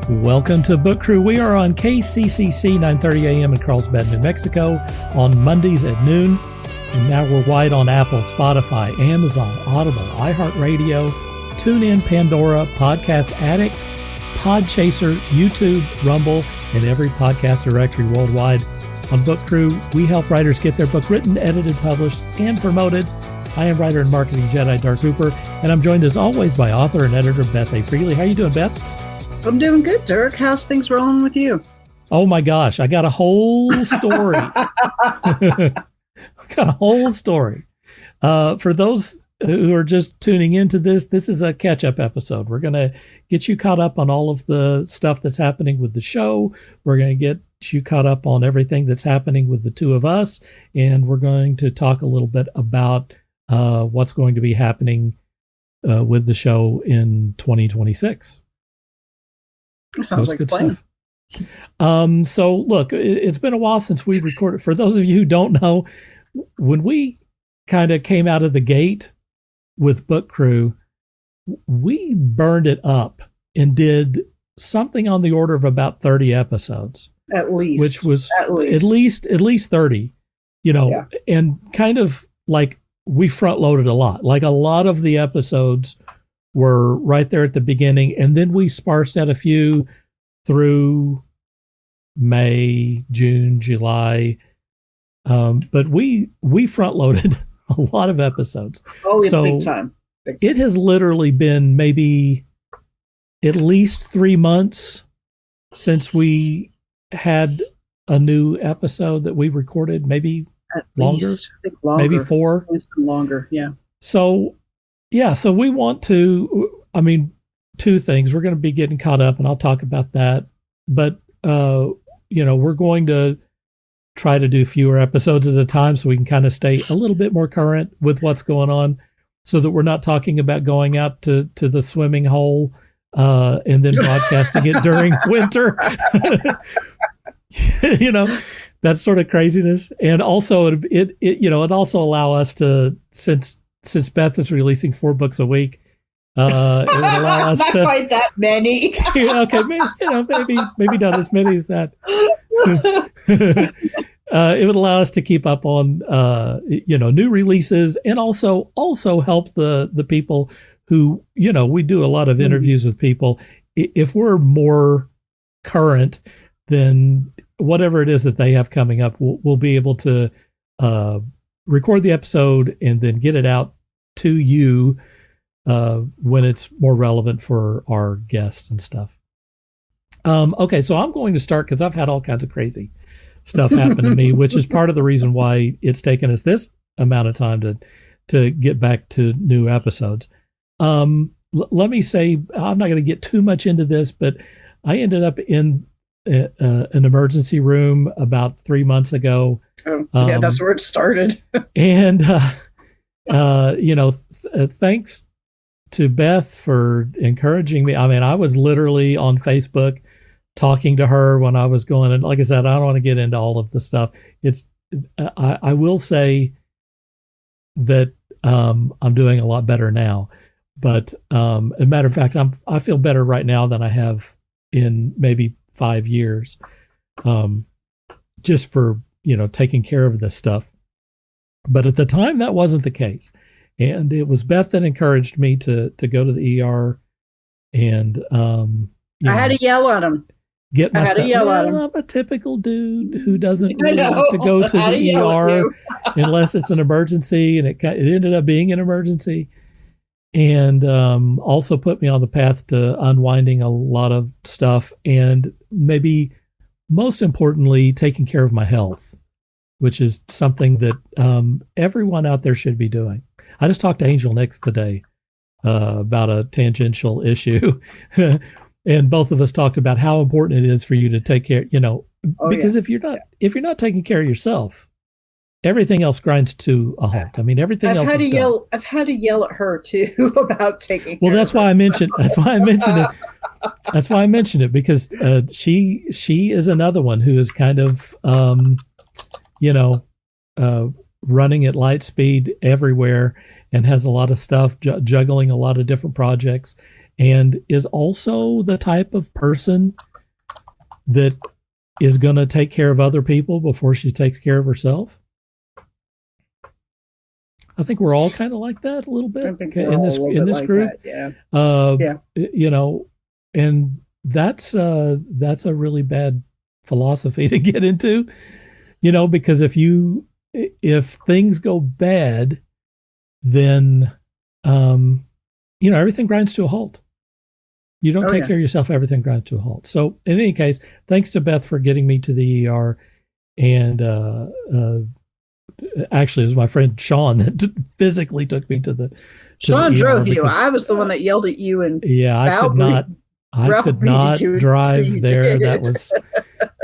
Welcome to Book Crew. We are on KCCC 9:30 a.m. in Carlsbad, New Mexico on Mondays at noon. And now we're wide on Apple, Spotify, Amazon, Audible, iHeartRadio, TuneIn, Pandora, Podcast Addict, Podchaser, YouTube, Rumble, and every podcast directory worldwide. On Book Crew, we help writers get their book written, edited, published, and promoted. I am writer and marketing Jedi Dirk Hooper, and I'm joined as always by author and editor Beth A. How you doing, Beth? I'm doing good, Dirk. How's things rolling with you? Oh my gosh, I got a whole story. Got a whole story. For those who are just tuning into this is a catch-up episode. We're going to get you caught up on all of the stuff that's happening with the show. We're going to get you caught up on everything that's happening with the two of us. And we're going to talk a little bit about what's going to be happening with the show in 2026. Sounds like fun. So look, it's been a while since we recorded. For those of you who don't know, when we kind of came out of the gate with Book Crew, we burned it up and did something on the order of about 30 episodes. At least. Which was at least 30, yeah. And kind of like we front loaded a lot. Like a lot of the episodes were right there at the beginning, and then we sparsed out a few through May, June, July. But we front loaded a lot of episodes. Oh, yeah, so big time. It has literally been maybe at least 3 months since we had a new episode that we recorded, maybe longer, maybe 4. It's been longer, yeah. So we want to, 2 things. We're going to be getting caught up, and I'll talk about that. But, we're going to try to do fewer episodes at a time so we can kind of stay a little bit more current with what's going on, so that we're not talking about going out to the swimming hole and then broadcasting it during winter. That sort of craziness. And also it also allow us to, since Beth is releasing 4 books a week, it would allow us not quite that many. Okay, maybe not as many as that. It would allow us to keep up on new releases, and also help the people who, we do a lot of interviews with people. If we're more current, then whatever it is that they have coming up, we'll be able to record the episode and then get it out to you when it's more relevant for our guests and stuff. Okay, so I'm going to start because I've had all kinds of crazy stuff happen to me, which is part of the reason why it's taken us this amount of time to get back to new episodes. Let me say, I'm not going to get too much into this, but I ended up in an emergency room about 3 months ago. Yeah, that's where it started. And, thanks to Beth for encouraging me. I was literally on Facebook talking to her when I was going, and like I said, I don't want to get into all of the stuff. I will say that I'm doing a lot better now, but as a matter of fact, I feel better right now than I have in maybe 5 years, just for taking care of this stuff. But at the time, that wasn't the case, and it was Beth that encouraged me to go to the ER, and I had to yell at him. I'm a typical dude who doesn't really have to go to the ER unless it's an emergency, and it ended up being an emergency, and also put me on the path to unwinding a lot of stuff, and maybe most importantly, taking care of my health, which is something that everyone out there should be doing. I just talked to Angel Nix today about a tangential issue. And both of us talked about how important it is for you to take care, because if you're not taking care of yourself, everything else grinds to a halt. Everything else. I've had to yell at her too about taking. Well, that's why I mentioned it. That's why I mentioned it, because she is another one who is kind of, running at light speed everywhere and has a lot of stuff, juggling a lot of different projects. and is also the type of person that is going to take care of other people before she takes care of herself. I think we're all kind of like that a little bit in this group. That, yeah. You know, and that's a really bad philosophy to get into, you know, because if things go bad, then, you know, everything grinds to a halt. You don't take care of yourself, everything grinds to a halt. So in any case, thanks to Beth for getting me to the ER. And actually, it was my friend Sean that physically took me to the Sean drove you. I was the one that yelled at you. And I could not drive there.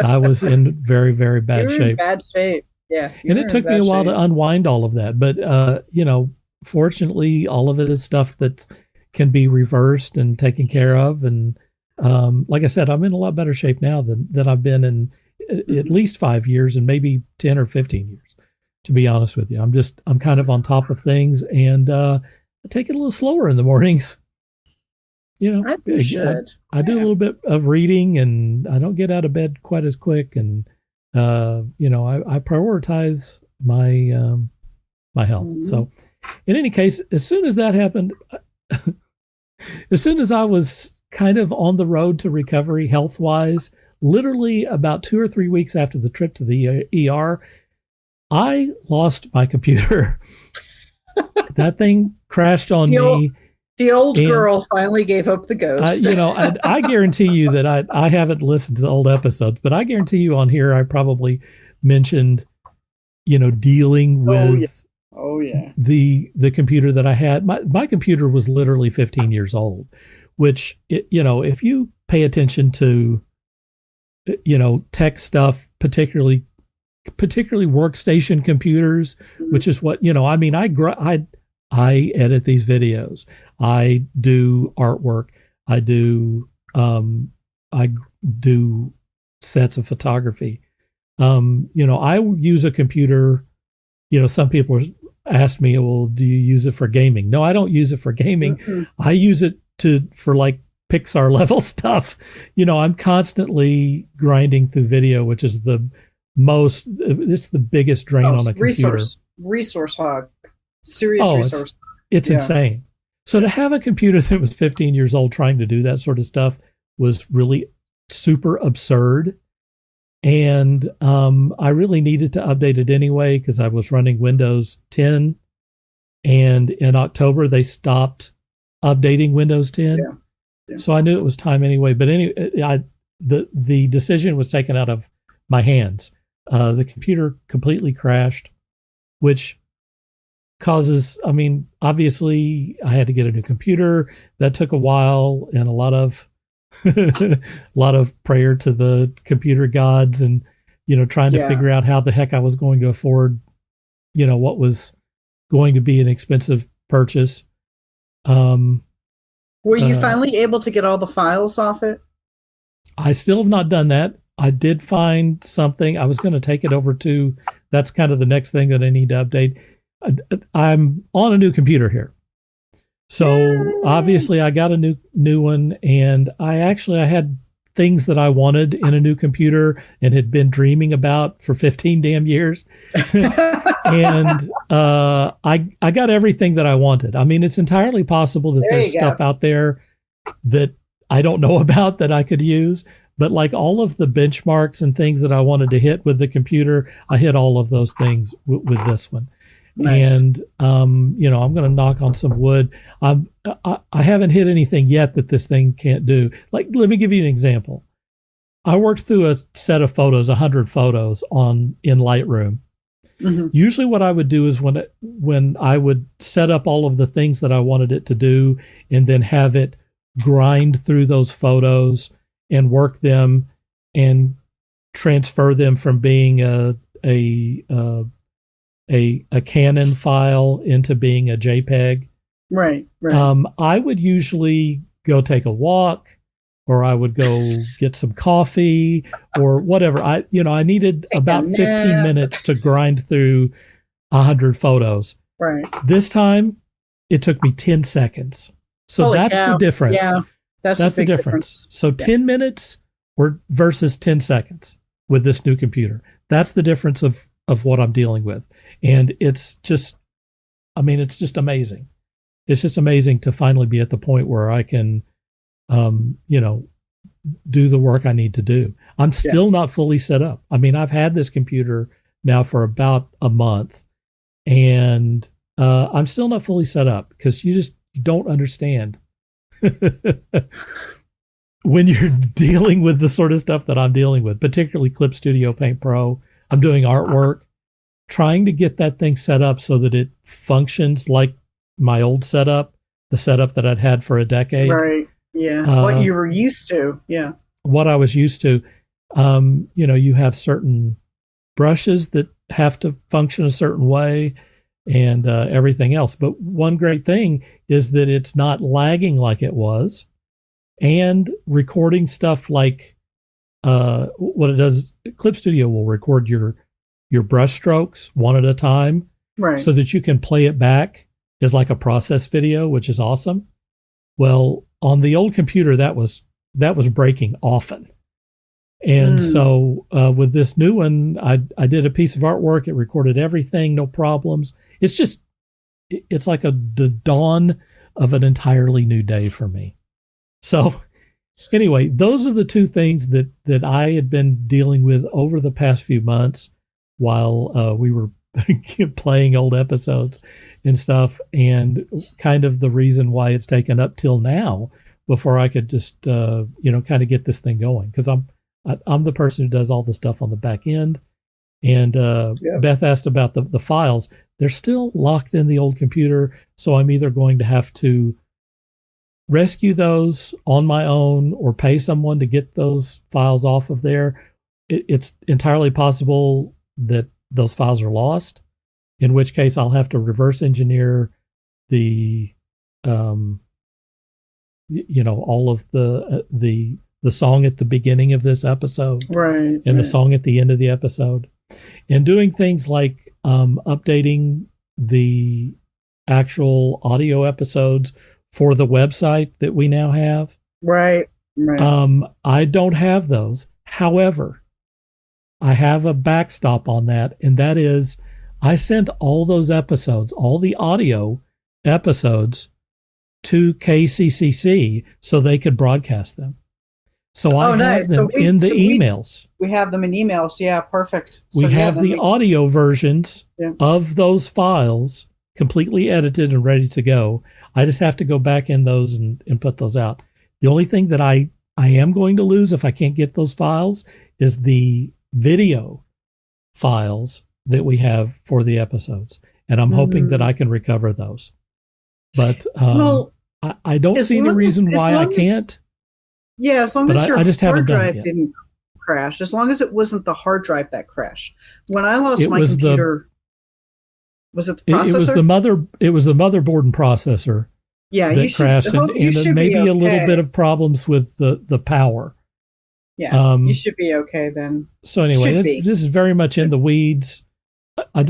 I was in very, very bad shape. Bad shape. Yeah. And it took me a while to unwind all of that. But, you know, fortunately, all of it is stuff that can be reversed and taken care of. And like I said, I'm in a lot better shape now than I've been in at least 5 years and maybe 10 or 15 years, to be honest with you. I'm kind of on top of things, and I take it a little slower in the mornings. You know, as you should. I do a little bit of reading, and I don't get out of bed quite as quick. And, you know, I prioritize my, my health. Mm-hmm. So in any case, as soon as that happened, as soon as I was kind of on the road to recovery health-wise, literally about 2 or 3 weeks after the trip to the ER, I lost my computer. That thing crashed on me. The old girl finally gave up the ghost. You know, I guarantee you that I haven't listened to the old episodes, but I guarantee you on here I probably mentioned, you know, dealing with the computer that I had. My computer was literally 15 years old, which, you know, if you pay attention to, you know, tech stuff, particularly workstation computers, which is what, you know, I mean, I edit these videos. I do artwork. I do sets of photography. You know, I use a computer. You know, some people ask me, well, do you use it for gaming? No, I don't use it for gaming. Mm-hmm. I use it for like Pixar level stuff. You know, I'm constantly grinding through video, which is it's the biggest drain on a computer. Resource hog. Serious resource. It's insane. So to have a computer that was 15 years old trying to do that sort of stuff was really super absurd. And I really needed to update it anyway because I was running Windows 10. And in October, they stopped updating Windows 10. Yeah. So I knew it was time anyway. But anyway, the decision was taken out of my hands. The computer completely crashed, which causes, I mean, obviously I had to get a new computer. That took a while and a lot of prayer to the computer gods and, you know, trying to figure out how the heck I was going to afford, you know, what was going to be an expensive purchase. Were you finally able to get all the files off it? I still have not done that. I did find something. I was going to take it over to, that's kind of the next thing that I need to update. I'm on a new computer here. So obviously I got a new one, and I had things that I wanted in a new computer and had been dreaming about for 15 damn years. And I got everything that I wanted. I mean, it's entirely possible that there's stuff out there that I don't know about that I could use, but like all of the benchmarks and things that I wanted to hit with the computer, I hit all of those things with this one. Nice. And, you know, I'm going to knock on some wood. I haven't hit anything yet that this thing can't do. Like, let me give you an example. I worked through a set of photos, 100 photos in Lightroom. Mm-hmm. Usually what I would do is when I would set up all of the things that I wanted it to do and then have it grind through those photos and work them and transfer them from being a Canon file into being a JPEG. Right. I would usually go take a walk, or I would go get some coffee or whatever. I needed about 15 minutes to grind through 100 photos. Right. This time it took me 10 seconds. So Holy that's cow. the difference. Yeah, that's That's a the big difference. So Yeah. 10 minutes versus 10 seconds with this new computer. That's the difference of what I'm dealing with. And it's just, I mean, it's just amazing. It's just amazing to finally be at the point where I can, you know, do the work I need to do. I'm still not fully set up. I mean, I've had this computer now for about a month, and I'm still not fully set up because you don't understand when you're dealing with the sort of stuff that I'm dealing with, particularly Clip Studio Paint Pro. I'm doing artwork, trying to get that thing set up so that it functions like my old setup, the setup that I'd had for a decade. Right. Yeah. What you were used to. Yeah. What I was used to. You know, you have certain brushes that have to function a certain way and everything else. But one great thing is that it's not lagging like it was, and recording stuff like what it does. Clip Studio will record your brush strokes one at a time, right, so that you can play it back as like a process video, which is awesome. Well, on the old computer, that was breaking often. And so with this new one, I did a piece of artwork. It recorded everything, no problems. It's like the dawn of an entirely new day for me. So anyway, those are the two things that I had been dealing with over the past few months while we were playing old episodes and stuff, and kind of the reason why it's taken up till now before I could just kind of get this thing going, because I'm the person who does all the stuff on the back end. And Beth asked about the files. They're still locked in the old computer, so I'm either going to have to rescue those on my own or pay someone to get those files off of there. It's entirely possible that those files are lost, in which case I'll have to reverse engineer the all of the song at the beginning of this episode, right, and the song at the end of the episode, and doing things like updating the actual audio episodes for the website that we now have. Right. I don't have those. However, I have a backstop on that, and that is I sent all those episodes, all the audio episodes, to KCCC so they could broadcast them. So I have them in the emails. We have them in emails. Yeah, perfect. We have the audio versions of those files completely edited and ready to go. I just have to go back in those and put those out. The only thing that I am going to lose if I can't get those files is the video files that we have for the episodes. And I'm hoping that I can recover those. But I don't see any reason why I can't. Yeah, as long as your hard drive didn't crash, as long as it wasn't the hard drive that crashed. When I lost my computer, was it the processor? It was the motherboard and processor that crashed, and maybe a little bit of problems with the power. Yeah, you should be okay then. So anyway, this is very much in the weeds. I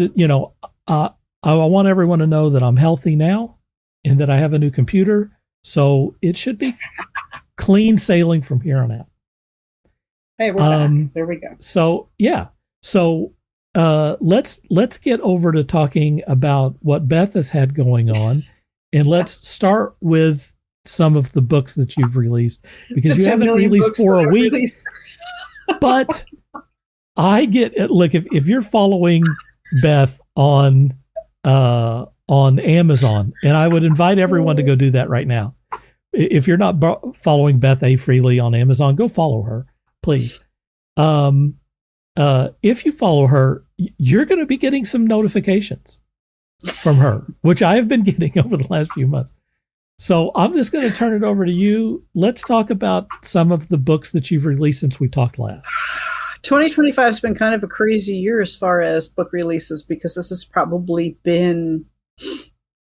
want everyone to know that I'm healthy now and that I have a new computer, so it should be clean sailing from here on out. Hey, we're back. There we go. So yeah. So let's get over to talking about what Beth has had going on, and let's start with some of the books that you've released, because you haven't released for a week. But I get it. Look, if you're following Beth on Amazon, and I would invite everyone to go do that right now. If you're not following Beth A freely on Amazon, go follow her, please. If you follow her, you're going to be getting some notifications from her, which I have been getting over the last few months. So I'm just going to turn it over to you. Let's talk about some of the books that you've released since we talked last. 2025 has been kind of a crazy year as far as book releases, because this has probably been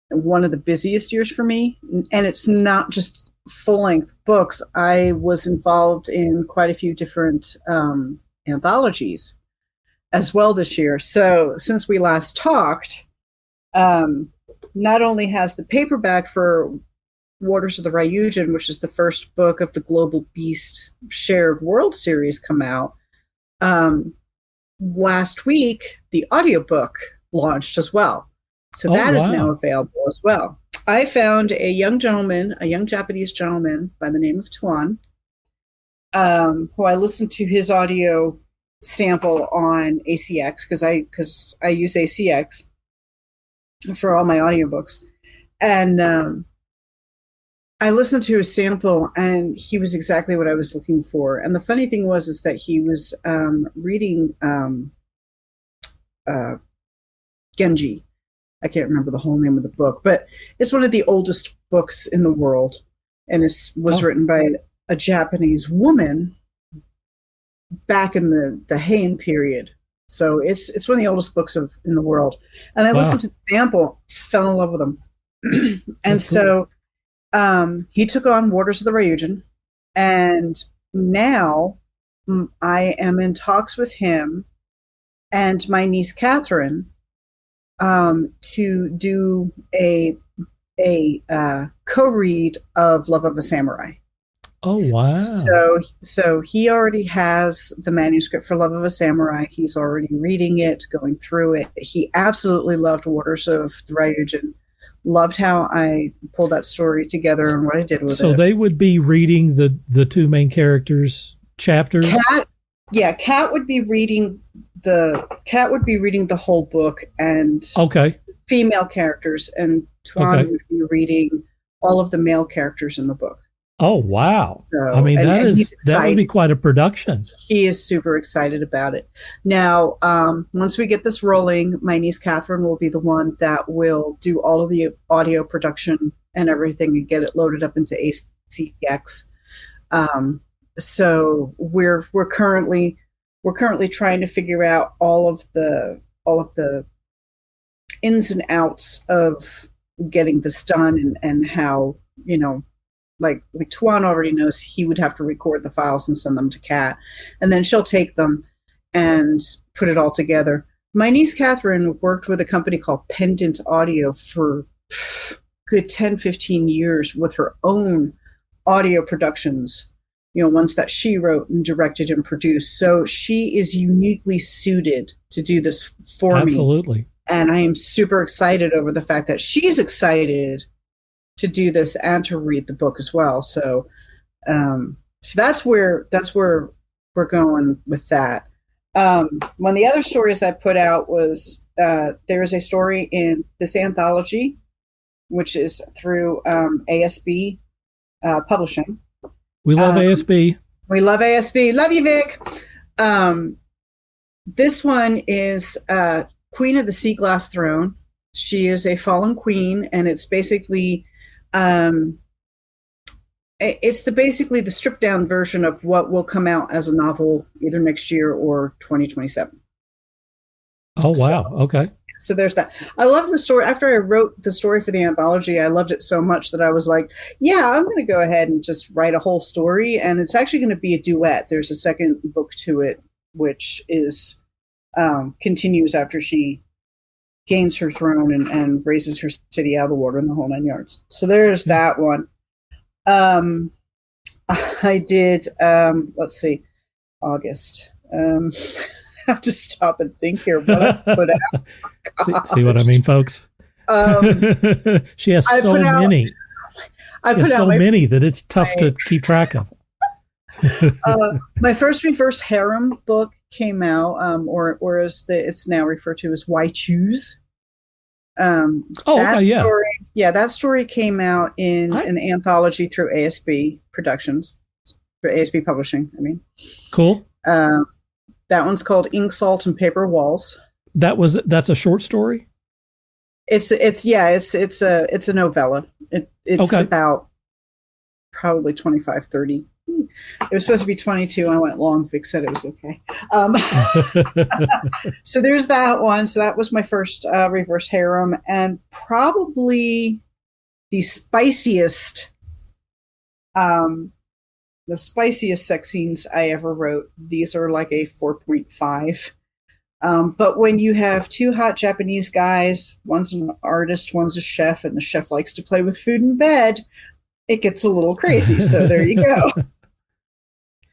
one of the busiest years for me. And it's not just full-length books. I was involved in quite a few different anthologies as well this year. So since we last talked, not only has the paperback for Waters of the Ryujin, which is the first book of the Global Beast Shared World series, come out, last week, the audiobook launched as well. So that is now available as well. I found a young Japanese gentleman by the name of Tuan, who I listened to his audio sample on ACX because I use ACX for all my audiobooks. And I listened to his sample, and he was exactly what I was looking for. And the funny thing is that he was reading Genji. I can't remember the whole name of the book, but it's one of the oldest books in the world, and it was written by a Japanese woman back in the Heian period. So it's one of the oldest books in the world. And I listened to the sample, fell in love with him. And so he took on Waters of the Ryujin, and now I am in talks with him and my niece Catherine to do a co-read of Love of a Samurai. Oh, wow. So he already has the manuscript for Love of a Samurai. He's already reading it, going through it. He absolutely loved Waters of the Ryujin. Loved how I pulled that story together and what I did with it. So they would be reading the two main characters' chapters? Kat would be reading the whole book, and female characters, and Tuan would be reading all of the male characters in the book. Oh, wow. So, I mean, that would be quite a production. He is super excited about it. Now, once we get this rolling, my niece Catherine will be the one that will do all of the audio production and everything and get it loaded up into ACX. So we're currently trying to figure out all of the ins and outs of getting this done, and how, like Tuan already knows he would have to record the files and send them to Kat, and then she'll take them and put it all together. My niece Catherine worked with a company called Pendant Audio for good 10, 15 years with her own audio productions, ones that she wrote and directed and produced. So she is uniquely suited to do this for me. Absolutely. And I am super excited over the fact that she's excited to do this and to read the book as well. So, so that's where we're going with that. One of the other stories I put out was there is a story in this anthology, which is through ASB Publishing. We love ASB. We love ASB. Love you, Vic. This one is Queen of the Sea Glass Throne. She is a fallen queen, and it's basically basically the stripped down version of what will come out as a novel either next year or 2027. Oh, wow. Okay. So there's that. I love the story. After I wrote the story for the anthology, I loved it so much that I was like, yeah, I'm going to go ahead and just write a whole story. And it's actually going to be a duet. There's a second book to it, which is continues after she gains her throne and raises her city out of the water and the whole 9 yards. So there's that one. I did, let's see, August. I have to stop and think here what I put out. See what I mean, folks? She has so many. She has so many that it's tough to keep track of. My first reverse harem book came out, or as it's now referred to as Why Choose. That story came out in an anthology through ASB Productions, for ASB Publishing. I mean, cool. That one's called Ink, Salt, and Paper Walls. That's a short story. It's a novella. It's about probably 25, 30. It was supposed to be 22. I went long. Vic said it was okay. So there's that one. So that was my first reverse harem, and probably the spiciest sex scenes I ever wrote. These are like a 4.5. But when you have two hot Japanese guys, one's an artist, one's a chef, and the chef likes to play with food in bed, it gets a little crazy. So there you go.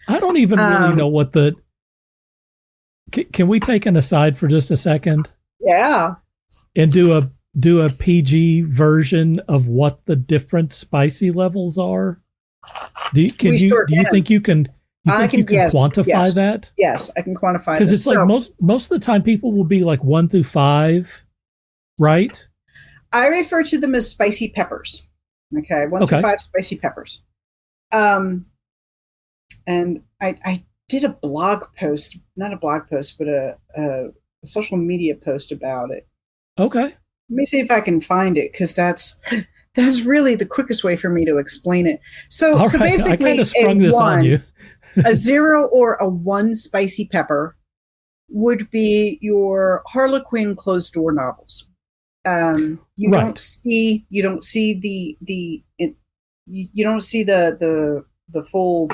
I don't even really know what the. Can we take an aside for just a second? Yeah. And do a PG version of what the different spicy levels are? Do you think you can quantify that? Yes, I can quantify that. Because it's like most of the time people will be like 1 through 5, right? I refer to them as spicy peppers. Okay, 1 through 5 spicy peppers. And I did a blog post, not a blog post, but a social media post about it. Okay. Let me see if I can find it, because that's really the quickest way for me to explain it. So basically, I kind of sprung this on you. A 0 or a 1 spicy pepper would be your Harlequin closed door novels. You don't see the full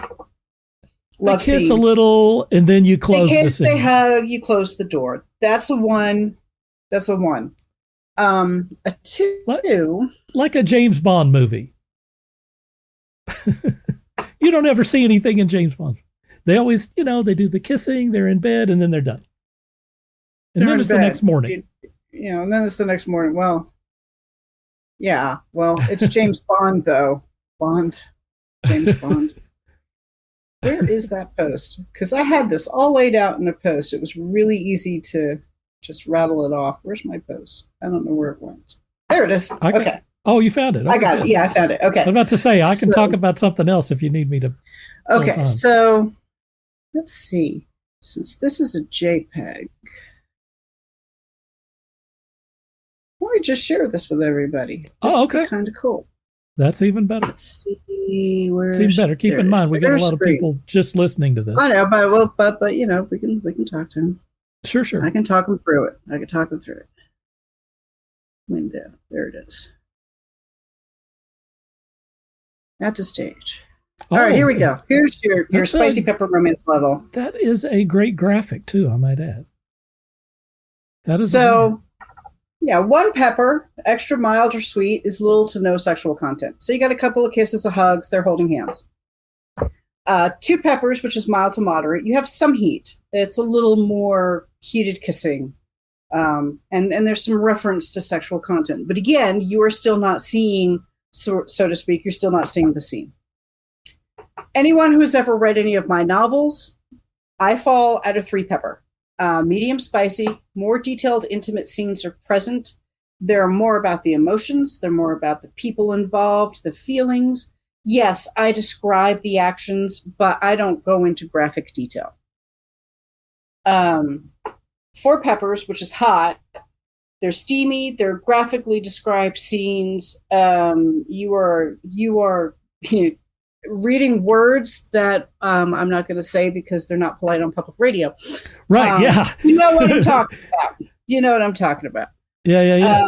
love scene. They kiss a little, and then you close the scene. They hug, you close the door. That's a 1. That's a 1. A 2, like a James Bond movie. You don't ever see anything in James Bond. They always, they do the kissing, they're in bed, and then they're done. And then it's the next morning. And then it's the next morning. Well, yeah. Well, it's James Bond, though. James Bond. Where is that post? Because I had this all laid out in a post. It was really easy to just rattle it off. Where's my post? I don't know where it went. There it is. Okay. Oh, you found it. Okay. I got it. Yeah, I found it. Okay. I'm about to say, I can talk about something else if you need me to. Okay, so let's see. Since this is a JPEG, why don't we just share this with everybody? This okay. Kind of cool. That's even better. Let's see where. It's even better. Keep in mind, we got a lot of people just listening to this. I know, but we can talk to them. Sure. I can talk them through it. Window. There it is. Add to stage. All right, here we go. Here's your spicy pepper romance level. That is a great graphic too, I might add. That is 1 pepper, extra mild or sweet, is little to no sexual content. So you got a couple of kisses, of hugs, they're holding hands. 2 peppers, which is mild to moderate, you have some heat. It's a little more heated kissing. And there's some reference to sexual content. But again, you are still not seeing, so to speak, you're still not seeing the scene. Anyone who has ever read any of my novels, I fall at a 3 pepper. Medium spicy, more detailed, intimate scenes are present. They're more about the emotions. They're more about the people involved, the feelings. Yes, I describe the actions, but I don't go into graphic detail. 4 peppers, which is hot. They're steamy. They're graphically described scenes. You are reading words that I'm not going to say because they're not polite on public radio. Right, yeah. You know what I'm talking about. Yeah.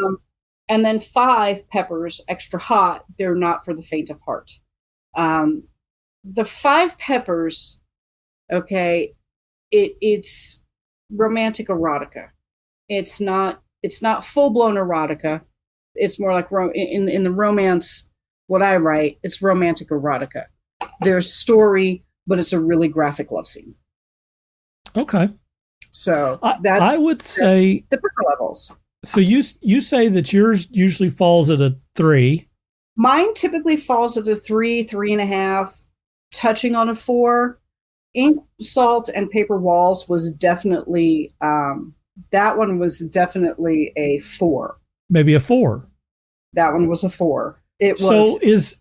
And then 5 peppers, extra hot. They're not for the faint of heart. The 5 peppers, okay, it's romantic erotica. It's not full-blown erotica. It's more like in the romance. What I write, it's romantic erotica. There's story, but it's a really graphic love scene. Okay. So I would say the pepper levels. So you say that yours usually falls at a 3. Mine typically falls at a 3, 3.5, touching on a 4. Ink, Salt, and Paper Walls was definitely that one was definitely a 4. Maybe a 4. That one was a 4. It was. So is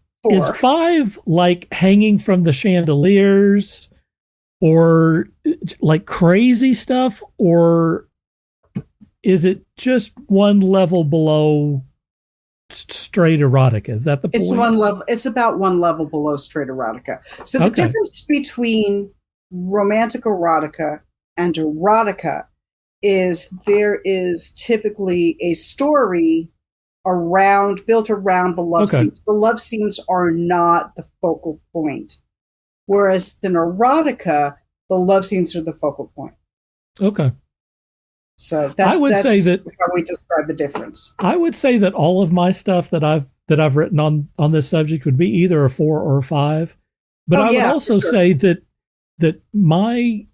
5 like hanging from the chandeliers, or like crazy stuff, or is it just one level below straight erotica? Is that the point? It's one level. It's about one level below straight erotica. So the difference between romantic erotica and erotica is there is typically a story built around the love scenes. The love scenes are not the focal point. Whereas in erotica, the love scenes are the focal point. Okay. So that's say that how we describe the difference. I would say that all of my stuff that that I've written on this subject would be either a 4 or a 5. But I would also say that my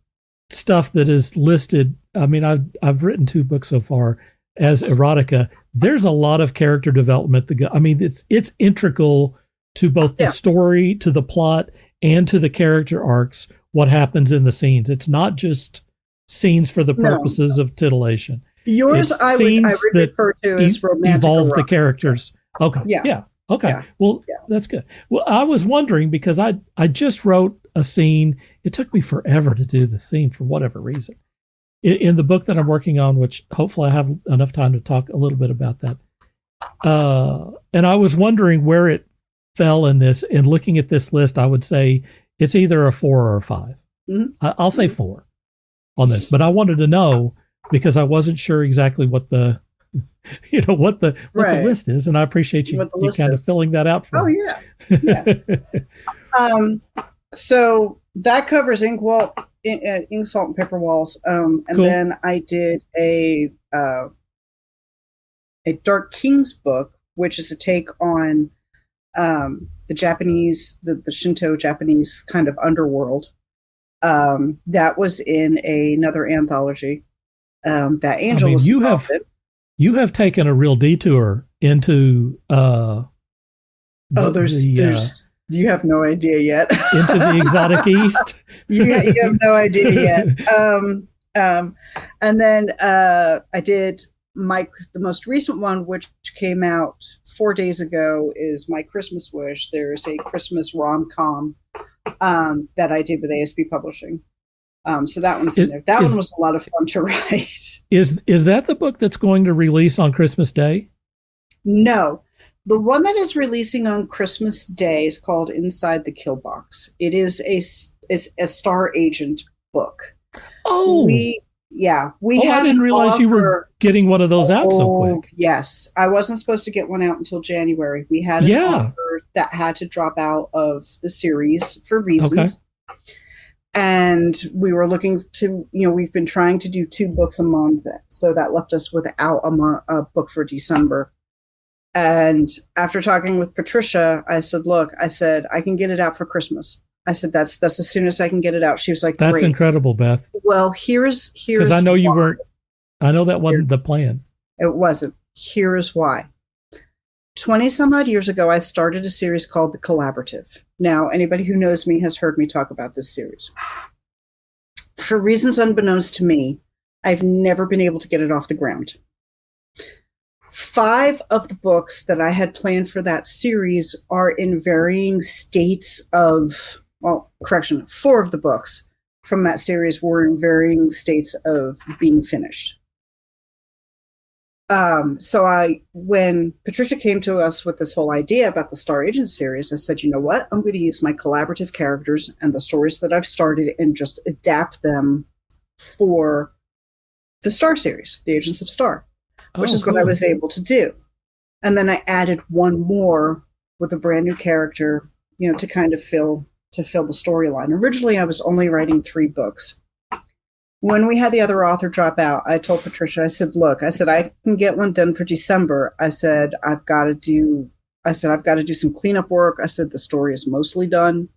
stuff that is listed, I mean, I've written 2 books so far as erotica. There's a lot of character development. It's integral to both the story, to the plot, and to the character arcs, what happens in the scenes. It's not just scenes for the purposes of titillation. Yours, I would refer to as romantic evolve erotica. the characters. Okay. Yeah. Okay. Yeah. Well, that's good. Well, I was wondering because I just wrote a scene. It took me forever to do the scene for whatever reason. In the book that I'm working on, which hopefully I have enough time to talk a little bit about that. And I was wondering where it fell in this. And looking at this list, I would say it's either a 4 or a 5. Mm-hmm. I'll say 4 on this, but I wanted to know because I wasn't sure exactly what the what the list is, and I appreciate you kind of filling that out for me. So that covers ink salt and paper walls, and then I did a Dark King's book, which is a take on the Japanese, the Shinto Japanese kind of underworld. That was in another anthology. That Angel was involved in. You have taken a real detour into you have no idea yet. Into the exotic East. you have no idea yet. And then I did the most recent one, which came out 4 days ago, is My Christmas Wish. There's a Christmas rom-com that I did with ASB Publishing. So that one's in there. That one was a lot of fun to write. Is that the book that's going to release on Christmas Day? No. The one that is releasing on Christmas Day is called Inside the Kill Box. It is a Star Agent book. Oh. I didn't realize you were getting one of those out so quick. Yes. I wasn't supposed to get one out until January. We had an offer that had to drop out of the series for reasons. Okay. And we were looking to, we've been trying to do 2 books a month. So that left us without a book for December. And after talking with Patricia, I said, look, I can get it out for Christmas. I said, that's as soon as I can get it out. She was like, that's great. Incredible, Beth. Well, here's because I know you weren't, I know that wasn't the plan. It wasn't. Here is why. 20 some odd years ago, I started a series called The Collaborative. Now, anybody who knows me has heard me talk about this series. For reasons unbeknownst to me, I've never been able to get it off the ground. 5 of the books that I had planned for that series are in varying states of, 4 of the books from that series were in varying states of being finished. So when Patricia came to us with this whole idea about the Star Agent series, I said, you know what? I'm going to use my collaborative characters and the stories that I've started and just adapt them for the Star series, the Agents of Star, which is what I was able to do. And then I added one more with a brand new character, to kind of fill the storyline. Originally, I was only writing 3 books. When we had the other author drop out, I told Patricia, I said, look, I can get one done for December. I said, I've got to do some cleanup work. I said, the story is mostly done.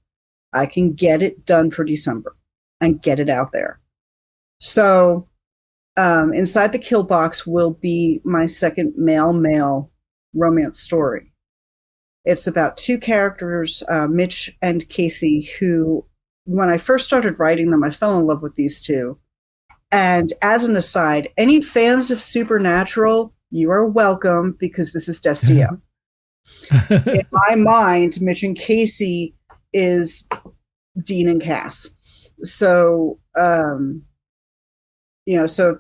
I can get it done for December and get it out there. So Inside the Kill Box will be my second male romance story. It's about 2 characters, Mitch and Casey, who, when I first started writing them, I fell in love with these 2. And as an aside, any fans of Supernatural, you are welcome because this is Destiel. In my mind, Mitch and Casey is Dean and Cass. So, so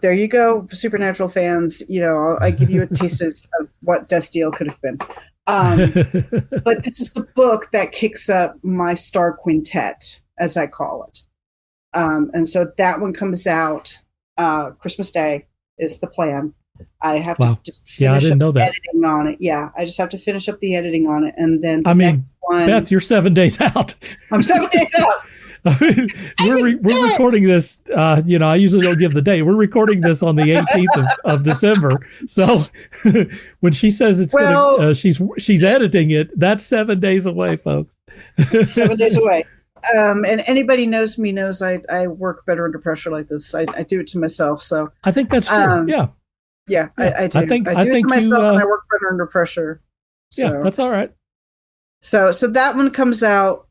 there you go, Supernatural fans. I give you a taste of what Destiel could have been. But this is the book that kicks up my Star Quintet, as I call it. And so that one comes out Christmas Day is the plan. I have to just finish up the editing on it. Yeah, I just have to finish up the editing on it. And then Beth, you're 7 days out. I'm 7 days out. We're recording this. I usually don't give the date. We're recording this on the 18th of December. So when she says she's editing it, that's 7 days away, folks. 7 days away. And anybody knows me knows I work better under pressure like this. I do it to myself. So I think that's true. Yeah, I do. I do it to myself, and I work better under pressure. So. Yeah, that's all right. So that one comes out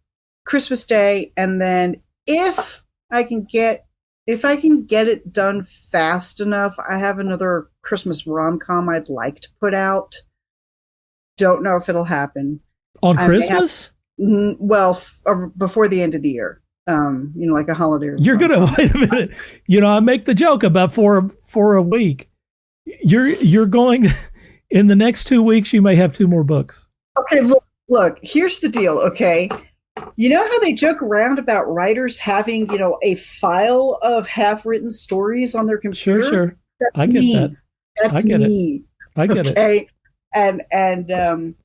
Christmas Day, and then if I can get it done fast enough, I have another Christmas rom-com I'd like to put out. Don't know if it'll happen on Christmas. Before the end of the year, like a holiday. You're gonna wait a minute. I make the joke about for a week. You're going in the next 2 weeks. You may have 2 more books. Okay, look. Here's the deal. Okay, you know how they joke around about writers having a file of half-written stories on their computer? Sure. That's I get me. that. That's me. I get it. Okay, and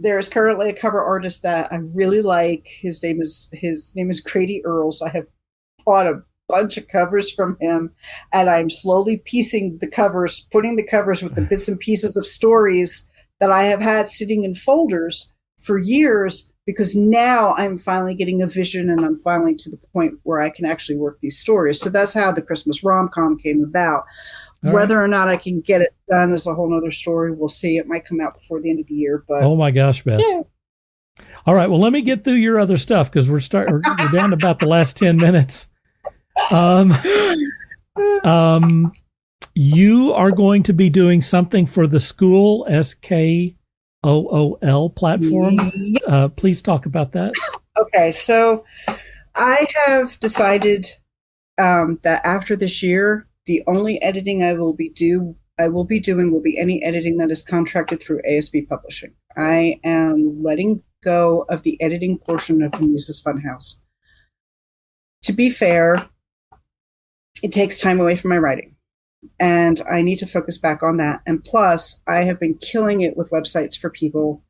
there's currently a cover artist that I really like. His name is Grady Earls. I have bought a bunch of covers from him, and I'm slowly piecing the covers, putting the covers with the bits and pieces of stories that I have had sitting in folders for years, because now I'm finally getting a vision, and I'm finally to the point where I can actually work these stories. So that's how the Christmas rom-com came about. Whether or not I can get it done is a whole nother story. We'll see. It might come out before the end of the year. But oh my gosh, Beth! Yeah. All right, well, let me get through your other stuff, because we're down to about the last 10 minutes. You are going to be doing something for the school SKOOL platform. Please talk about that. Okay, so I have decided that after this year, the only editing I will be doing will be any editing that is contracted through ASB Publishing. I am letting go of the editing portion of the Muses Funhouse. To be fair, it takes time away from my writing, and I need to focus back on that. And plus, I have been killing it with websites for people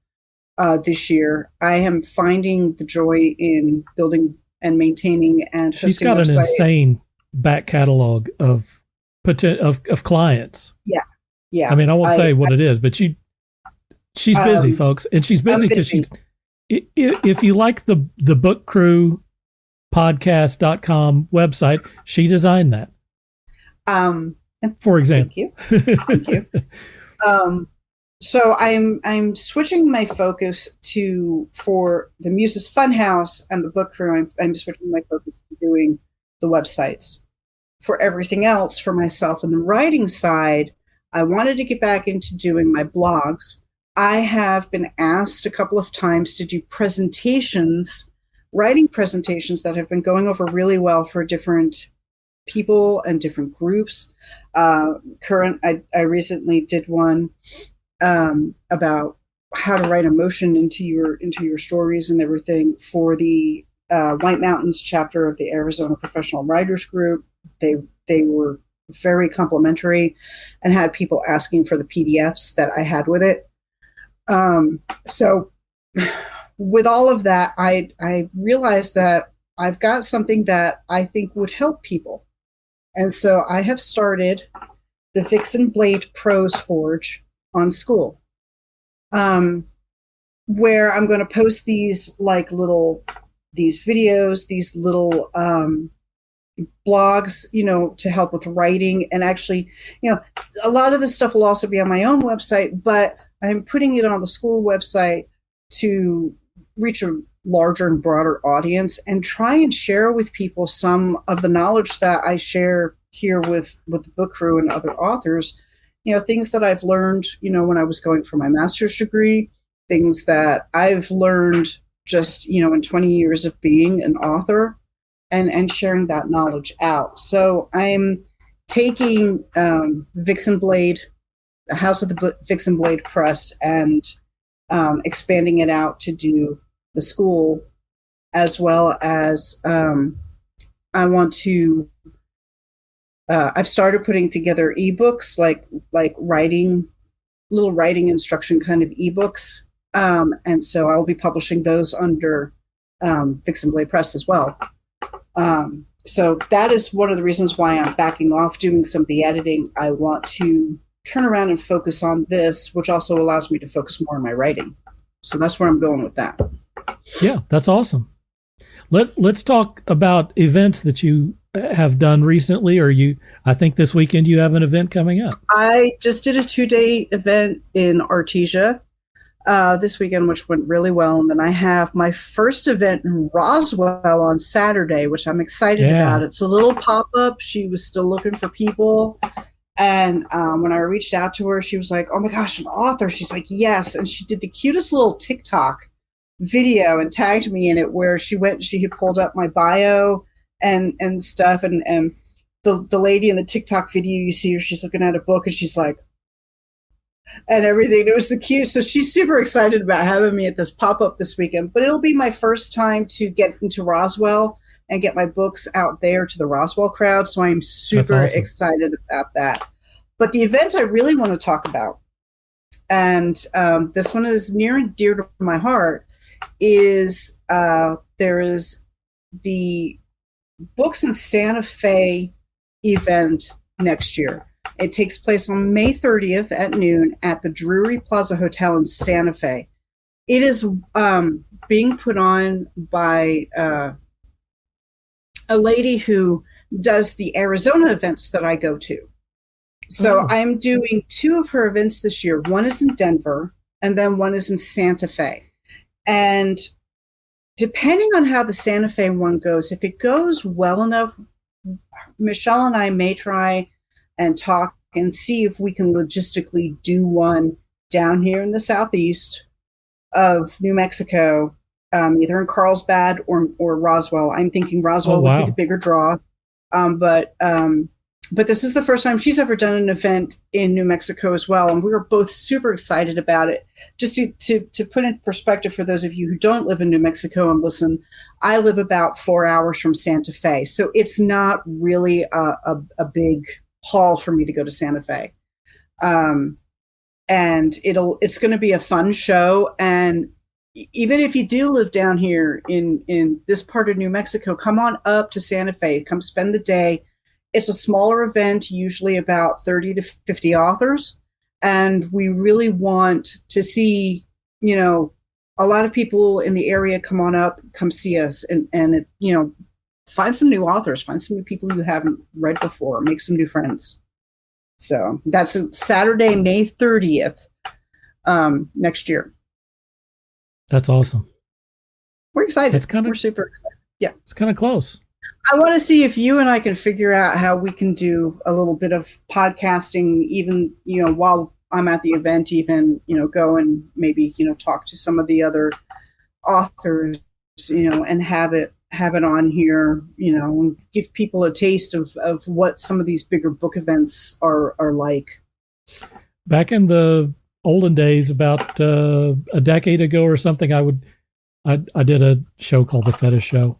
this year. I am finding the joy in building and maintaining and hosting. She's got websites. An insane back catalog of clients. Yeah. I mean, I won't say what it is, but she's busy, folks, and she's busy because if you like the Book Crew podcast.com website, she designed that. For example. Thank you. So I'm switching my focus for the Muses Funhouse and the Book Crew. I'm switching my focus to doing the websites. For everything else, for myself and the writing side, I wanted to get back into doing my blogs. I have been asked a couple of times to do writing presentations that have been going over really well for different people and different groups. I recently did one about how to write emotion into your stories and everything for the White Mountains chapter of the Arizona Professional Writers Group. They were very complimentary and had people asking for the PDFs that I had with it. So with all of that, I realized that I've got something that I think would help people. And so I have started the Vixen Blade Prose Forge on School, where I'm going to post these videos, these little blogs, to help with writing. And actually, a lot of this stuff will also be on my own website, but I'm putting it on the school website to reach a larger and broader audience and try and share with people some of the knowledge that I share here with the Book Crew and other authors, things that I've learned, when I was going for my master's degree, things that I've learned just, in 20 years of being an author, and sharing that knowledge out. So I'm taking Vixen Blade, the House of the Vixen Blade Press, and expanding it out to do the school, as well as I want to. I've started putting together ebooks, like little writing instruction kind of ebooks, and so I will be publishing those under Vixen Blade Press as well. So that is one of the reasons why I'm backing off doing some of the editing. I want to turn around and focus on this, which also allows me to focus more on my writing. So that's where I'm going with that. Yeah, that's awesome. Let's talk about events that you have done recently, or I think this weekend you have an event coming up. I just did a 2-day event in Artesia this weekend, which went really well. And then I have my first event in Roswell on Saturday, which I'm excited about. It's a little pop-up. She was still looking for people. And when I reached out to her, she was like, oh my gosh, an author. She's like, yes. And she did the cutest little TikTok video and tagged me in it, where she had pulled up my bio and stuff. And the lady in the TikTok video, you see her, she's looking at a book and she's like, and everything. It was the cutest. So she's super excited about having me at this pop-up this weekend. But it'll be my first time to get into Roswell and get my books out there to the Roswell crowd. So I'm super excited about that. But the event I really want to talk about, and this one is near and dear to my heart, is there is the Books in Santa Fe event next year. It takes place on May 30th at noon at the Drury Plaza Hotel in Santa Fe. It is being put on by a lady who does the Arizona events that I go to. So I'm doing 2 of her events this year. One is in Denver, and then one is in Santa Fe. And depending on how the Santa Fe one goes, if it goes well enough, Michelle and I may try and talk and see if we can logistically do one down here in the southeast of New Mexico, either in Carlsbad or Roswell. I'm thinking Roswell would be the bigger draw. But this is the first time she's ever done an event in New Mexico as well. And we were both super excited about it. Just to put in perspective for those of you who don't live in New Mexico and listen, I live about 4 hours from Santa Fe. So it's not really a big haul for me to go to Santa Fe. And it's going to be a fun show. And even if you do live down here in this part of New Mexico, come on up to Santa Fe, come spend the day. It's a smaller event, usually about 30 to 50 authors. And we really want to see, a lot of people in the area come on up, come see us, and find some new authors, find some new people you haven't read before, make some new friends. So that's Saturday, May 30th, next year. That's awesome. We're excited. We're super excited. Yeah. It's kind of close. I want to see if you and I can figure out how we can do a little bit of podcasting, even, while I'm at the event, even, go and maybe, talk to some of the other authors, and have it on here, and give people a taste of what some of these bigger book events are like. Back in the olden days, about a decade ago or something, I did a show called The Fetish Show.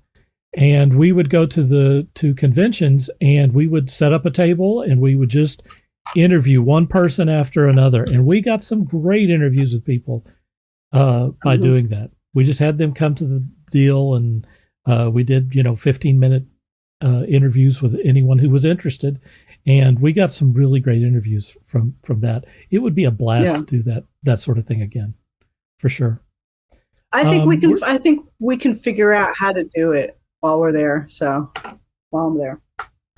And we would go to conventions, and we would set up a table, and we would just interview one person after another. And we got some great interviews with people by doing that. We just had them come to the deal, and we did 15-minute interviews with anyone who was interested. And we got some really great interviews from that. It would be a blast to do that sort of thing again, for sure. I think we can figure out how to do it while we're there. So while I'm there,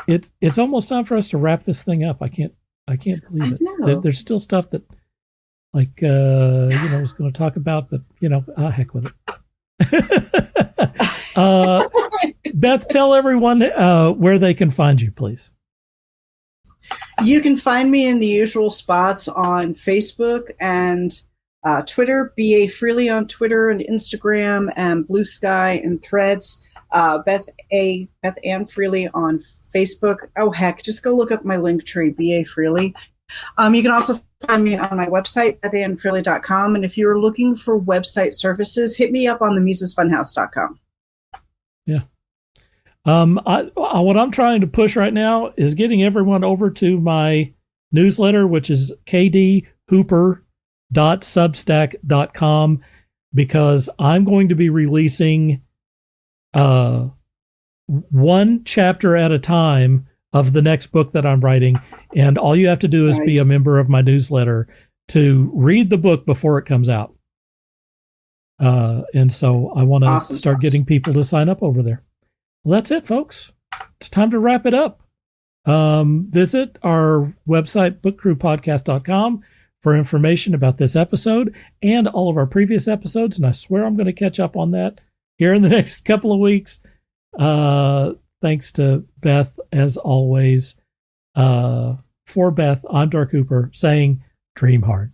it's almost time for us to wrap this thing up. I can't believe it. There's still stuff that I was going to talk about, but heck with it. Beth, tell everyone where they can find you, please. You can find me in the usual spots on Facebook and Twitter, BA Freely on Twitter and Instagram, and Blue Sky and Threads. Beth Ann Freely on Facebook. Oh, heck, just go look up my link tree, BA Freely. You can also find me on my website, BethAnnFreely.com. And if you're looking for website services, hit me up on themusesfunhouse.com. Yeah. What I'm trying to push right now is getting everyone over to my newsletter, which is kdhooper.substack.com, because I'm going to be releasing one chapter at a time of the next book that I'm writing. And all you have to do is be a member of my newsletter to read the book before it comes out. And so I want to start getting people to sign up over there. Well, that's it, folks. It's time to wrap it up. Visit our website, bookcrewpodcast.com, for information about this episode and all of our previous episodes. And I swear I'm going to catch up on that here in the next couple of weeks. Thanks to Beth, as always. For Beth, I'm Dirk Hooper saying, dream hard.